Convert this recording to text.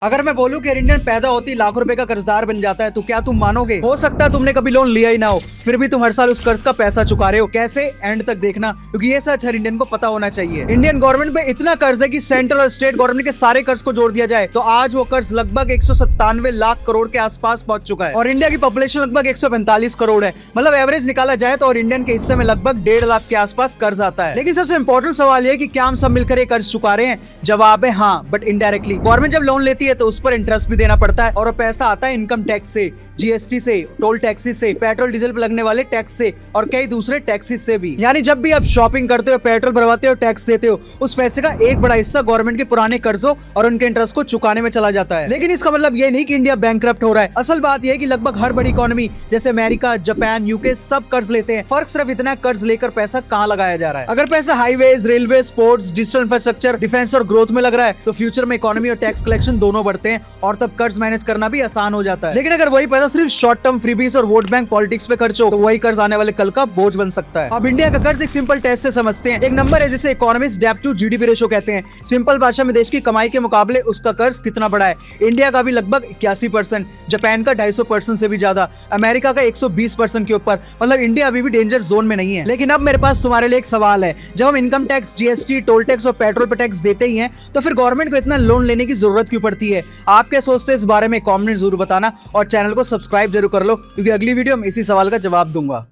अगर मैं बोलूं कि इंडियन पैदा होती लाखों रुपए का कर्जदार बन जाता है तो क्या तुम मानोगे? हो सकता है तुमने कभी लोन लिया ही ना हो, फिर भी तुम हर साल उस कर्ज का पैसा चुका रहे हो। कैसे? एंड तक देखना, क्योंकि ये सच हर इंडियन को पता होना चाहिए। इंडियन गवर्नमेंट पे इतना कर्ज है कि सेंट्रल और स्टेट गवर्नमेंट के सारे कर्ज को जोड़ दिया जाए तो आज वो कर्ज लगभग 197 लाख करोड़ के आसपास पहुंच चुका है। और इंडिया की पॉपुलेशन लगभग 145 करोड़ है। मतलब एवरेज निकाला जाए तो और इंडियन के हिस्से में लगभग 1.5 लाख के आसपास कर्ज आता है। लेकिन सबसे इंपॉर्टेंट सवाल ये कि क्या हम सब मिलकर ये कर्ज चुका रहे हैं? जवाब है हाँ, बट इनडायरेक्टली। गवर्नमेंट जब लोन लेती है तो उस पर इंटरेस्ट भी देना पड़ता है और वो पैसा आता है इनकम टैक्स से, जीएसटी से, टोल टैक्सेस से, पेट्रोल डीजल पर लगने वाले टैक्स से और कई दूसरे टैक्सेस से भी। यानी जब भी आप शॉपिंग करते हो, पेट्रोल भरवाते हो, टैक्स देते हो, उस पैसे का एक बड़ा हिस्सा गवर्नमेंट के पुराने कर्जों और उनके इंटरेस्ट को चुकाने में चला जाता है। लेकिन इसका मतलब ये नहीं कि इंडिया बैंकक्रप्ट हो रहा है। असल बात यह है कि लगभग हर बड़ी इकोनॉमी जैसे अमेरिका, जापान, यूके सब कर्ज लेते हैं। फर्क सिर्फ इतना है कर्ज लेकर पैसा कहाँ लगाया जा रहा है। अगर पैसा highways, railway, sports, digital infrastructure, defence और ग्रोथ में लग रहा है तो फ्यूचर में इकोनॉमी और टैक्स कलेक्शन दोनों बढ़ते हैं और तब कर्ज मैनेज करना भी आसान हो जाता है। लेकिन अगर वही पैसा सिर्फ शॉर्ट टर्म फ्रीबीज और वोट बैंक पॉलिटिक्स पे खर्च हो तो वही कर्ज आने वाले कल का बोझ बन सकता है। अब इंडिया का कर्ज एक सिंपल टेस्ट से समझते हैं। एक नंबर है जिसे इकोनॉमिस्ट डेब्ट टू जीडीपी रेशो कहते हैं। सिंपल भाषा में देश की कमाई के मुकाबले उसका कर्ज कितना बड़ा है। इंडिया का भी लगभग 81%, जापान का 250% से भी ज्यादा, अमेरिका का 120% के ऊपर। मतलब इंडिया अभी भी डेंजर जोन में नहीं है। लेकिन अब मेरे पास तुम्हारे लिए एक सवाल है, जब हम income tax, GST, toll tax और पेट्रोल पर टैक्स देते ही हैं तो फिर गवर्नमेंट को इतना लोन लेने की जरूरत क्यों पड़ती है? आप क्या सोचते हैं इस बारे में? कमेंट जरूर बताना और चैनल को सब्सक्राइब जरूर कर लो, क्योंकि अगली वीडियो में इसी सवाल का जवाब दूंगा।